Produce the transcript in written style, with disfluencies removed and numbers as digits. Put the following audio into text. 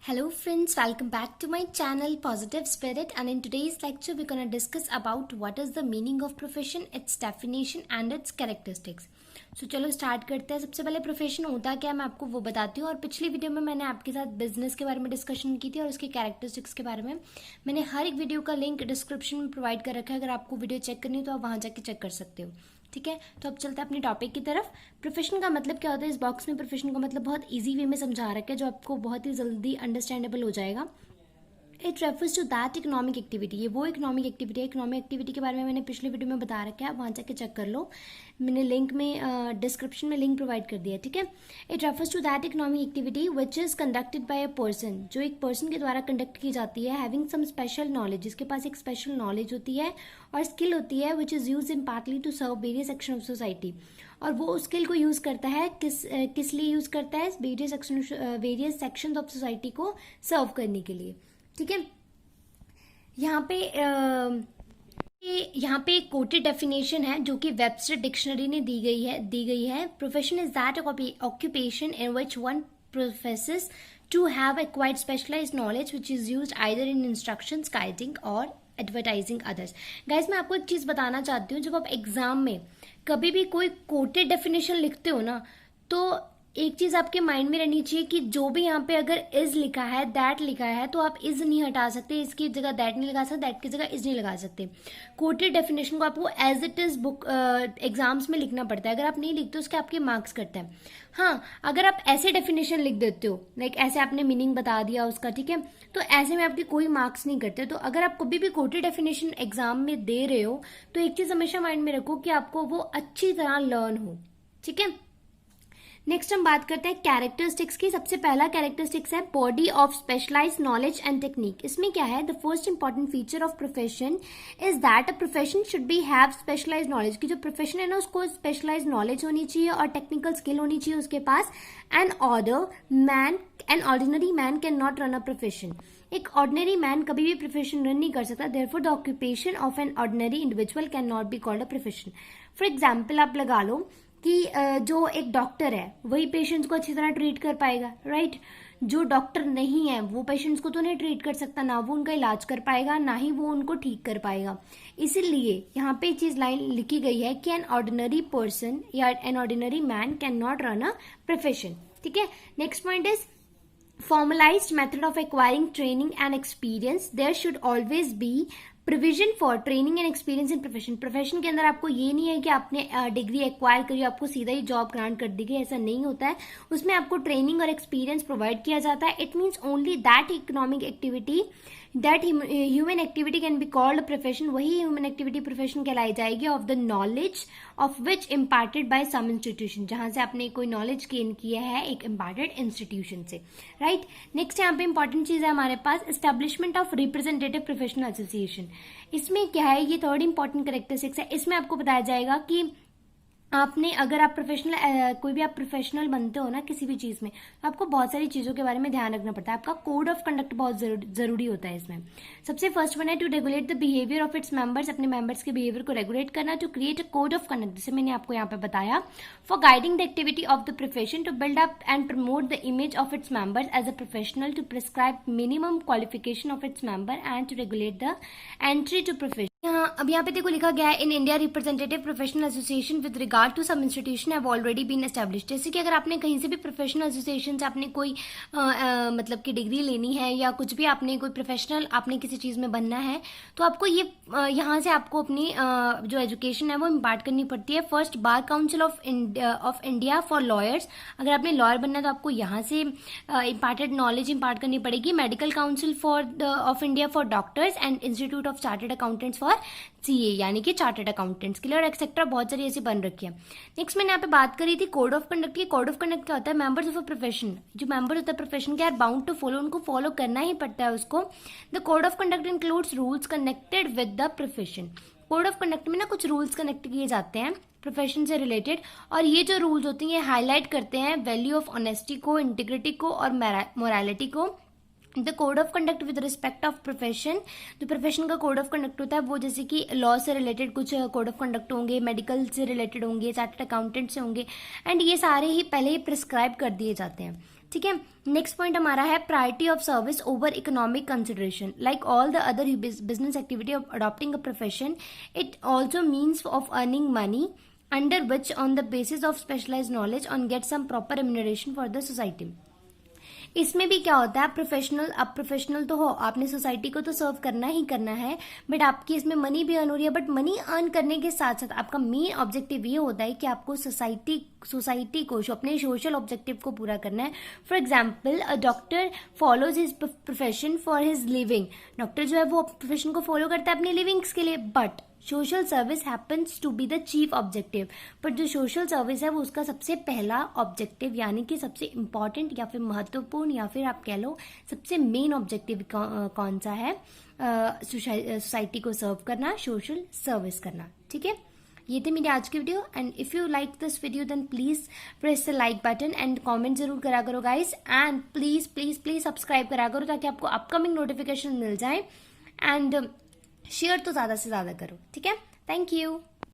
Hello friends, welcome back to my channel Positive Spirit, and in today's lecture we're going to discuss about what is the meaning of profession, its definition and its characteristics. So चलो start करते हैं। सबसे पहले profession होता क्या है मैं आपको वो बताती हूँ। और पिछली वीडियो में मैंने आपके साथ बिजनेस के बारे में डिस्कशन की थी और उसके कैरेक्टरिस्टिक्स के बारे में मैंने हर एक वीडियो का लिंक डिस्क्रिप्शन में प्रोवाइड कर रखा है। अगर आपको वीडियो चेक करनी हो तो आप वहाँ जाके चेक कर सकते हो। ठीक है, तो अब चलते हैं अपने टॉपिक की तरफ। प्रोफेशन का मतलब क्या होता है, इस बॉक्स में प्रोफेशन का मतलब बहुत इजी वे में समझा रखा है जो आपको बहुत ही जल्दी अंडरस्टैंडेबल हो जाएगा। It refers to that economic activity, ये वो इकोनॉमिक एक्टिविटी है। इकोनॉमिक एक्टिविटी के बारे में मैंने पिछले वीडियो में बता रखा है, आप वहाँ जाके चेक कर लो। मैंने लिंक में डिस्क्रिप्शन में लिंक प्रोवाइड कर दिया है। ठीक है, it refers to that economic activity which is conducted by a person, जो एक पर्सन के द्वारा कंडक्ट की जाती है, हैविंग सम स्पेशल नॉलेज, जिसके पास एक स्पेशल नॉलेज होती है और स्किल होती है, which is use in partly to serve various section of society. और वो स्किल को यूज करता है किस लिए यूज करता है, वेरियस सेक्शन ऑफ सोसाइटी को सर्व करने के लिए। ठीक है, यहाँ पे एक कोटेड डेफिनेशन है जो कि वेबस्टर डिक्शनरी ने दी गई है। Profession is that occupation in which one professes to have acquired specialised knowledge which is used either in instructions, guiding or advertising others. Guys मैं आपको एक चीज बताना चाहती हूँ, जब आप एग्जाम में कभी भी कोई कोटेड डेफिनेशन लिखते हो ना, तो एक चीज आपके माइंड में रहनी चाहिए कि जो भी यहाँ पे अगर इज लिखा है, दैट लिखा है, तो आप इज नहीं हटा सकते, इसकी जगह दैट नहीं लगा सकते, दैट की जगह इज नहीं लगा सकते। कोटेड डेफिनेशन को आपको as it is book exams में लिखना पड़ता है। अगर आप नहीं लिखते उसके आपके मार्क्स कटते हैं। हाँ, अगर आप ऐसे डेफिनेशन लिख देते हो, लाइक ऐसे आपने मीनिंग बता दिया उसका, ठीक है, तो ऐसे में आपके कोई मार्क्स नहीं करते। तो अगर आप कभी भी कोटेड डेफिनेशन एग्जाम में दे रहे हो तो एक चीज हमेशा माइंड में रखो कि आपको वो अच्छी तरह लर्न हो। ठीक है, नेक्स्ट हम बात करते हैं कैरेक्टरिस्टिक्स की। सबसे पहला कैरेक्टरिस्टिक्स है body of specialised knowledge and technique. इसमें क्या है, the first important feature of profession is that a profession should be have specialised knowledge, की जो प्रोफेशन है ना उसको स्पेशलाइज्ड नॉलेज होनी चाहिए और टेक्निकल स्किल होनी चाहिए उसके पास। An ordinary man can not run a profession, एक ऑर्डिनरी मैन कभी भी प्रोफेशन रन नहीं कर सकता। Therefore the occupation of an ordinary individual can not be called a profession. For example आप लगा लो कि जो एक डॉक्टर है वही पेशेंट्स को अच्छी तरह ट्रीट कर पाएगा, राइट। जो डॉक्टर नहीं है वो पेशेंट्स को तो नहीं ट्रीट कर सकता, ना वो उनका इलाज कर पाएगा, ना ही वो उनको ठीक कर पाएगा। इसीलिए यहाँ पे चीज लाइन लिखी गई है कि एन ऑर्डिनरी पर्सन या N ordinary man can not run a profession. ठीक है, next point is formalized method of acquiring training and experience. There should always be provision for training and experience in profession. Profession के अंदर आपको ये नहीं है कि आपने डिग्री एक्वायर करी आपको सीधा ही जॉब ग्रांट कर दी गई, ऐसा नहीं होता है। उसमें आपको ट्रेनिंग और एक्सपीरियंस प्रोवाइड किया जाता है। It means only that economic activity that human activity can be called profession, वही ह्यूमन एक्टिविटी प्रोफेशन कहलाई जाएगी, of the knowledge of which imparted by some institution, जहां से आपने कोई नॉलेज गेन किया है एक इम्पार्टेड इंस्टीट्यूशन से, राइट। नेक्स्ट यहाँ पे इंपॉर्टेंट चीज है हमारे पास establishment of representative professional association. इसमें क्या है, ये थर्ड इंपॉर्टेंट कैरेक्टरिस्टिक्स है। इसमें आपको बताया जाएगा कि आपने अगर आप कोई भी आप प्रोफेशनल बनते हो ना किसी भी चीज में, तो आपको बहुत सारी चीजों के बारे में ध्यान रखना पड़ता है। आपका कोड ऑफ कंडक्ट बहुत जरूरी होता है इसमें। सबसे फर्स्ट वन है to regulate the behaviour of its members, अपने मेंबर्स के बिहेवियर को रेगुलेट करना। To create a code of conduct, जिसे मैंने आपको यहाँ पे बताया। For guiding the activity of the profession, to build up and promote the image of its members as a professional, to prescribe minimum qualification of its member and to regulate the entry to profession. अब यहाँ पे देखो लिखा गया है in India representative professional association with regard to some institution have already been established. जैसे कि अगर आपने कहीं से भी प्रोफेशनल एसोसिएशन से आपने कोई मतलब कि डिग्री लेनी है या कुछ भी आपने कोई प्रोफेशनल आपने किसी चीज में बनना है, तो आपको ये यहाँ से आपको अपनी जो एजुकेशन है वो इम्पार्ट करनी पड़ती है। First bar council of India for lawyers, अगर आपने लॉयर बनना है तो आपको यहाँ से इम्पार्टेड नॉलेज इम्पार्ट करनी पड़ेगी। Medical council of India for doctors and institute of chartered accountants for CA, यानी कि चार्टर्ड अकाउंटेंट्स के लिए, और एक्सेट्रा बहुत सारी ऐसी बन रखी है। नेक्स्ट मैंने यहाँ पे बात करी थी कोड ऑफ कंडक्ट की। कोड ऑफ कंडक्ट क्या होता है, मेंबर्स ऑफ अ प्रोफेशन, जो मेंबर होता है प्रोफेशन के, आर बाउंड टू फॉलो, उनको फॉलो करना ही पड़ता है उसको। The code of conduct includes rules connected with the profession. Code of conduct में ना कुछ रूल्स कनेक्ट किए जाते हैं प्रोफेशन से रिलेटेड, और ये जो रूल्स होते हैं ये हाईलाइट करते हैं वैल्यू ऑफ ऑनेस्टी को, इंटीग्रिटी को और मोरालिटी को। The code of conduct with respect of profession, जो प्रोफेशन का कोड ऑफ कंडक्ट होता है वो जैसे कि लॉ से रिलेटेड कुछ कोड ऑफ कंडक्ट होंगे, मेडिकल से रिलेटेड होंगे, चार्टर्ड अकाउंटेंट से होंगे, एंड ये सारे ही पहले ही प्रिस्क्राइब कर दिए जाते हैं। ठीक है। नेक्स्ट पॉइंट हमारा है priority of service over economic consideration. Like all the other business activity of adopting a profession, it also means of earning money under which on the basis of specialized knowledge on get some proper remuneration for the society। इसमें भी क्या होता है, आप professional तो हो, आपने society को तो सर्व करना ही करना है, बट आपकी इसमें मनी भी अर्न हो रही है। बट मनी अर्न करने के साथ साथ आपका मेन ऑब्जेक्टिव ये होता है कि आपको सोसाइटी को अपने सोशल ऑब्जेक्टिव को पूरा करना है। For example, a doctor follows his profession for his living. Doctor जो है वो प्रोफेशन को फॉलो करता है अपनी लिविंग्स के लिए, but social service happens to be the chief objective. पर जो सोशल सर्विस है वो उसका सबसे पहला ऑब्जेक्टिव, यानी कि सबसे इंपॉर्टेंट या फिर महत्वपूर्ण या फिर आप कह लो सबसे मेन ऑब्जेक्टिव कौन सा है, सोसाइटी को सर्व करना, सोशल सर्विस करना। ठीक है, ये थे मेरी आज की video. And if you like this video then please press the like button and comment जरूर करा करो guys. And please please please subscribe करा करो ताकि आपको अपकमिंग नोटिफिकेशन मिल जाए। एंड शेयर तो ज्यादा से ज्यादा करो। ठीक है, थैंक यू।